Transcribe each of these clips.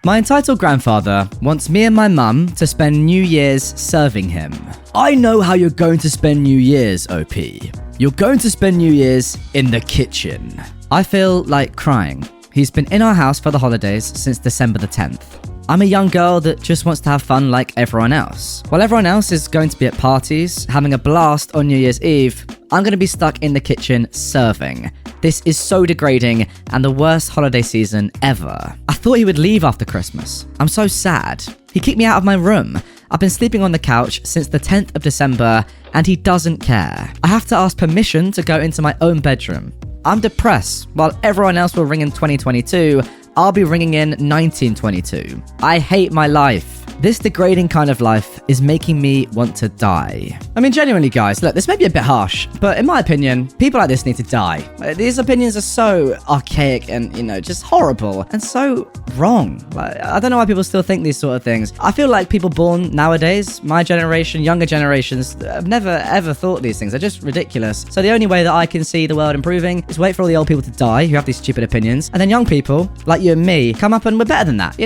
My entitled grandfather wants me and my mum to spend New Year's serving him. I know how you're going to spend New Year's, OP. You're going to spend New Year's in the kitchen. I feel like crying. He's been in our house for the holidays since December the 10th. I'm a young girl that just wants to have fun like everyone else. While everyone else is going to be at parties, having a blast on New Year's Eve, I'm going to be stuck in the kitchen serving. This is so degrading and the worst holiday season ever. I thought he would leave after Christmas. I'm so sad. He kicked me out of my room. I've been sleeping on the couch since the 10th of December and he doesn't care. I have to ask permission to go into my own bedroom. I'm depressed. While everyone else will ring in 2022, I'll be ringing in 1922. I hate my life. This degrading kind of life is making me want to die. I mean, genuinely, guys, look, this may be a bit harsh, but in my opinion, people like this need to die. These opinions are so archaic and, just horrible and so wrong. I don't know why people still think these sort of things. I feel like people born nowadays, my generation, younger generations, have never ever thought these things. They're just ridiculous. So the only way that I can see the world improving is wait for all the old people to die who have these stupid opinions, and then young people like you and me come up and we're better than that,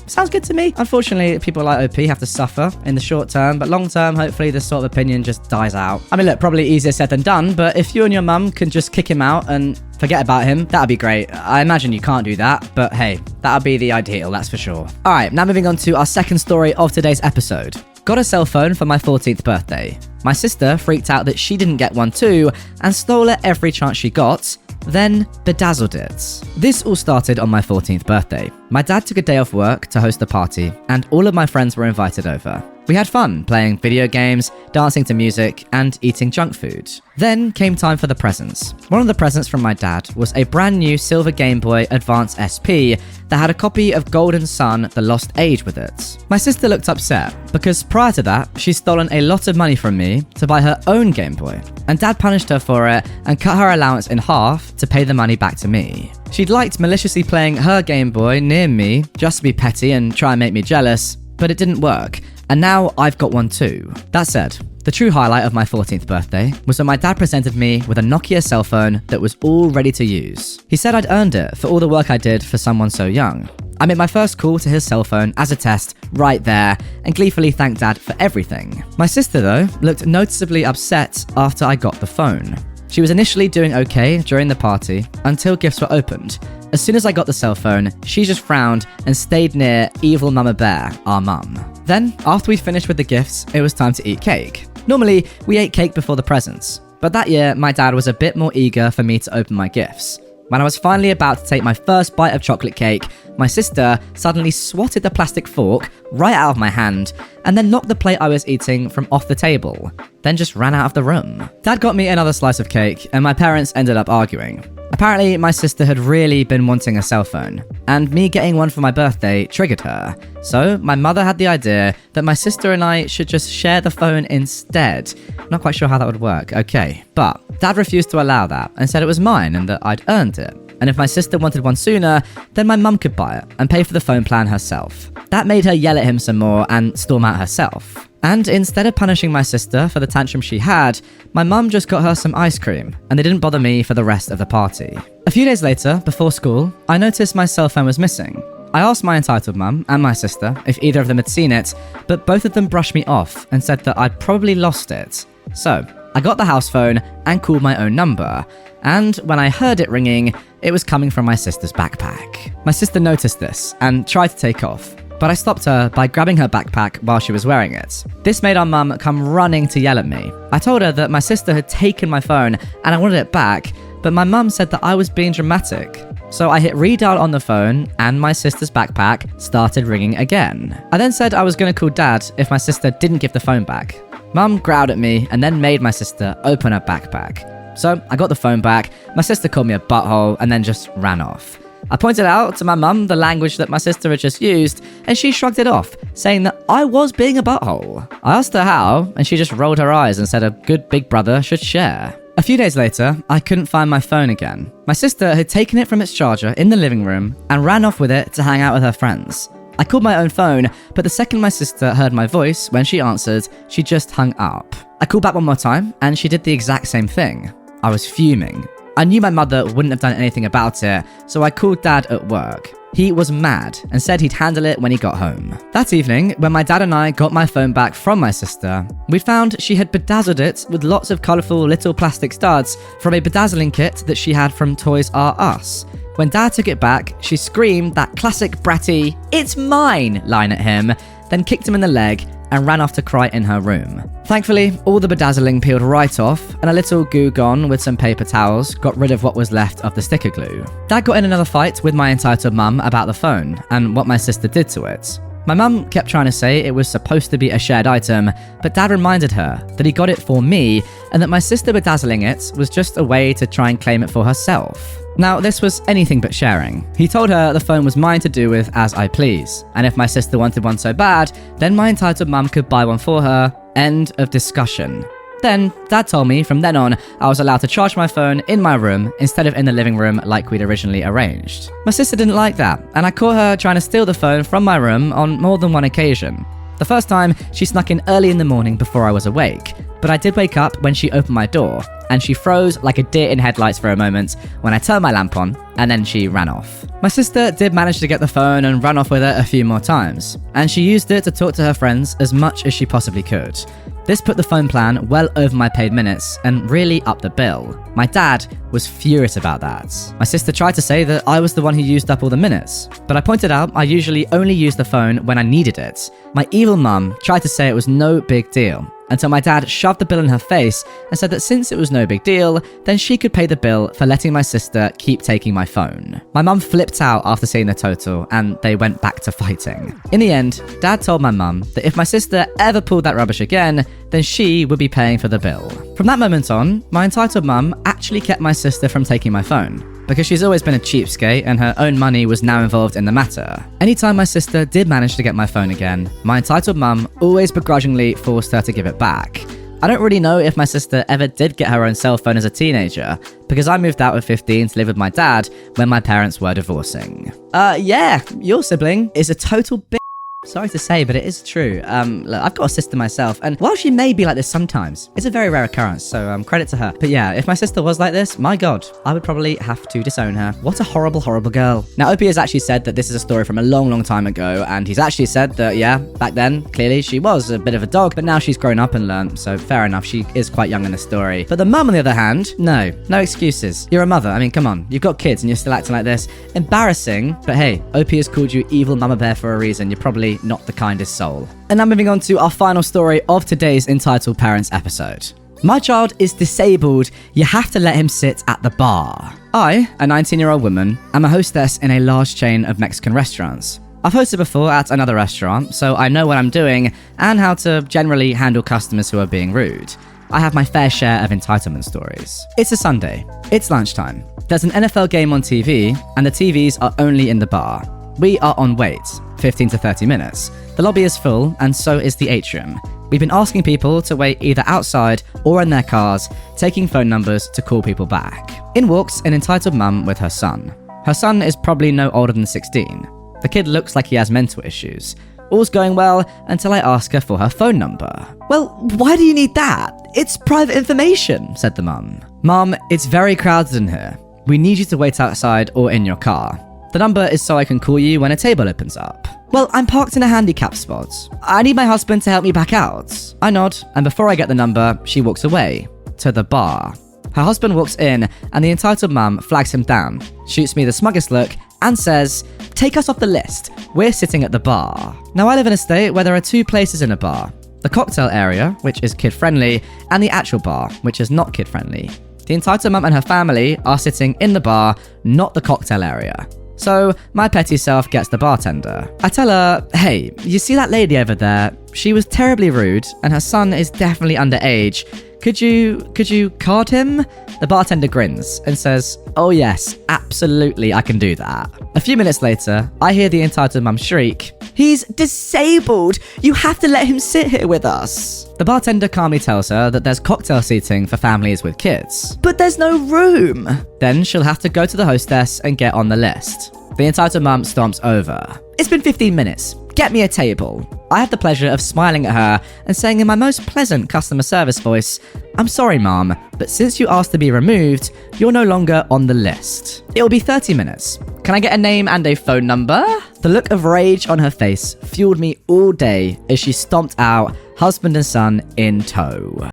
Sounds good to me. Unfortunately, people like OP have to suffer in the short term, but long term, hopefully this sort of opinion just dies out. I mean, look, probably easier said than done, but if you and your mum can just kick him out and forget about him, that'd be great. I imagine you can't do that, but hey, that'd be the ideal, that's for sure. All right, now moving on to our second story of today's episode. Got a cell phone for my 14th birthday. My sister freaked out that she didn't get one too and stole it every chance she got, then bedazzled it. This all started on my 14th birthday. My dad took a day off work to host a party, and all of my friends were invited over. We had fun playing video games, dancing to music, and eating junk food. Then came time for the presents. One of the presents from my dad was a brand new silver Game Boy Advance SP that had a copy of Golden Sun: The Lost Age with it. My sister looked upset because prior to that, she'd stolen a lot of money from me to buy her own Game Boy, and Dad punished her for it and cut her allowance in half to pay the money back to me. She'd liked maliciously playing her Game Boy near me just to be petty and try and make me jealous, but it didn't work. And now I've got one too. That said, the true highlight of my 14th birthday was when my dad presented me with a Nokia cell phone that was all ready to use. He said I'd earned it for all the work I did for someone so young. I made my first call to his cell phone as a test right there and gleefully thanked Dad for everything. My sister, though, looked noticeably upset after I got the phone. She was initially doing okay during the party until gifts were opened. As soon as I got the cell phone, she just frowned and stayed near evil Mama Bear, our mum. Then, after we'd finished with the gifts, it was time to eat cake. Normally, we ate cake before the presents, but that year, my dad was a bit more eager for me to open my gifts. When I was finally about to take my first bite of chocolate cake, my sister suddenly swatted the plastic fork right out of my hand and then knocked the plate I was eating from off the table, then just ran out of the room. Dad got me another slice of cake and my parents ended up arguing. Apparently, my sister had really been wanting a cell phone, and me getting one for my birthday triggered her. So, my mother had the idea that my sister and I should just share the phone instead. Not quite sure how that would work, okay. But Dad refused to allow that and said it was mine and that I'd earned it. And if my sister wanted one sooner, then my mum could buy it and pay for the phone plan herself. That made her yell at him some more and storm out herself. And instead of punishing my sister for the tantrum she had, my mum just got her some ice cream, and they didn't bother me for the rest of the party. A few days later, before school, I noticed my cell phone was missing. I asked my entitled mum and my sister if either of them had seen it, but both of them brushed me off and said that I'd probably lost it. So, I got the house phone and called my own number, and when I heard it ringing, it was coming from my sister's backpack. My sister noticed this and tried to take off, but I stopped her by grabbing her backpack while she was wearing it. This made our mum come running to yell at me. I told her that my sister had taken my phone and I wanted it back, but my mum said that I was being dramatic. So I hit redial on the phone and my sister's backpack started ringing again. I then said I was going to call Dad if my sister didn't give the phone back. Mum growled at me and then made my sister open her backpack. So I got the phone back, my sister called me a butthole and then just ran off. I pointed out to my mum the language that my sister had just used, and she shrugged it off, saying that I was being a butthole. I asked her how, and she just rolled her eyes and said a good big brother should share. A few days later, I couldn't find my phone again. My sister had taken it from its charger in the living room and ran off with it to hang out with her friends. I called my own phone, but the second my sister heard my voice when she answered, she just hung up. I called back one more time, and she did the exact same thing. I was fuming. I knew my mother wouldn't have done anything about it, so I called Dad at work. He was mad and said he'd handle it when he got home. That evening, when my dad and I got my phone back from my sister, we found she had bedazzled it with lots of colourful little plastic studs from a bedazzling kit that she had from Toys R Us. When Dad took it back, she screamed that classic bratty, "It's mine" line at him, then kicked him in the leg and ran off to cry in her room. Thankfully, all the bedazzling peeled right off, and a little Goo Gone with some paper towels got rid of what was left of the sticker glue. Dad got in another fight with my entitled mum about the phone and what my sister did to it. My mum kept trying to say it was supposed to be a shared item, but Dad reminded her that he got it for me and that my sister bedazzling it was just a way to try and claim it for herself. Now, this was anything but sharing. He told her the phone was mine to do with as I please, and if my sister wanted one so bad, then my entitled mum could buy one for her. End of discussion. Then, Dad told me from then on I was allowed to charge my phone in my room instead of in the living room like we'd originally arranged. My sister didn't like that, and I caught her trying to steal the phone from my room on more than one occasion. The first time, she snuck in early in the morning before I was awake, but I did wake up when she opened my door, and she froze like a deer in headlights for a moment when I turned my lamp on, and then she ran off. My sister did manage to get the phone and run off with it a few more times, and she used it to talk to her friends as much as she possibly could. This put the phone plan well over my paid minutes and really upped the bill. My dad was furious about that. My sister tried to say that I was the one who used up all the minutes, but I pointed out I usually only used the phone when I needed it. My evil mum tried to say it was no big deal, until my dad shoved the bill in her face and said that since it was no big deal, then she could pay the bill for letting my sister keep taking my phone. My mum flipped out after seeing the total, and they went back to fighting. In the end, Dad told my mum that if my sister ever pulled that rubbish again, then she would be paying for the bill. From that moment on, my entitled mum actually kept my sister from taking my phone, because she's always been a cheapskate and her own money was now involved in the matter. Anytime my sister did manage to get my phone again, my entitled mum always begrudgingly forced her to give it back. I don't really know if my sister ever did get her own cell phone as a teenager, because I moved out at 15 to live with my dad when my parents were divorcing. Yeah, your sibling is a total bitch. Sorry to say, but it is true. Look, I've got a sister myself, and while she may be like this sometimes, it's a very rare occurrence, so credit to her. But yeah, if my sister was like this, my god, I would probably have to disown her. What a horrible, horrible girl. Now, Opie has actually said that this is a story from a long, long time ago, and he's actually said that, yeah, back then, clearly she was a bit of a dog, but now she's grown up and learned, so fair enough, she is quite young in the story. But the mum, on the other hand, no excuses. You're a mother, I mean, come on, you've got kids and you're still acting like this. Embarrassing, but hey, Opie has called you evil mama bear for a reason. You're probably not the kindest soul. And now moving on to our final story of today's Entitled Parents episode. My child is disabled, you have to let him sit at the bar. I, a 19-year-old woman, am a hostess in a large chain of Mexican restaurants. I've hosted before at another restaurant, so I know what I'm doing and how to generally handle customers who are being rude. I have my fair share of entitlement stories. It's a Sunday. It's lunchtime. There's an NFL game on TV, and the TVs are only in the bar. We are on wait, 15 to 30 minutes. The lobby is full, and so is the atrium. We've been asking people to wait either outside or in their cars, taking phone numbers to call people back. In walks an entitled mum with her son. Her son is probably no older than 16. The kid looks like he has mental issues. All's going well until I ask her for her phone number. Well, why do you need that? It's private information, said the mum. Mum, it's very crowded in here. We need you to wait outside or in your car. The number is so I can call you when a table opens up. Well, I'm parked in a handicap spot. I need my husband to help me back out. I nod, and before I get the number, she walks away. To the bar. Her husband walks in, and the entitled mum flags him down, shoots me the smuggest look, and says, "Take us off the list. We're sitting at the bar." Now, I live in a state where there are two places in a bar. The cocktail area, which is kid-friendly, and the actual bar, which is not kid-friendly. The entitled mum and her family are sitting in the bar, not the cocktail area. So, my petty self gets the bartender. I tell her, "Hey, you see that lady over there? She was terribly rude, and her son is definitely underage. Could you card him?" The bartender grins and says, "Oh yes, absolutely, I can do that." A few minutes later, I hear the entitled mum shriek, "He's disabled! You have to let him sit here with us!" The bartender calmly tells her that there's cocktail seating for families with kids. "But there's no room!" Then she'll have to go to the hostess and get on the list. The entitled mum stomps over. "It's been 15 minutes. Get me a table. I had the pleasure of smiling at her and saying in my most pleasant customer service voice, I'm sorry, ma'am, but since you asked to be removed, you're no longer on the list. It'll be 30 minutes. Can I get a name and a phone number? The look of rage on her face fueled me all day as she stomped out, husband and son in tow.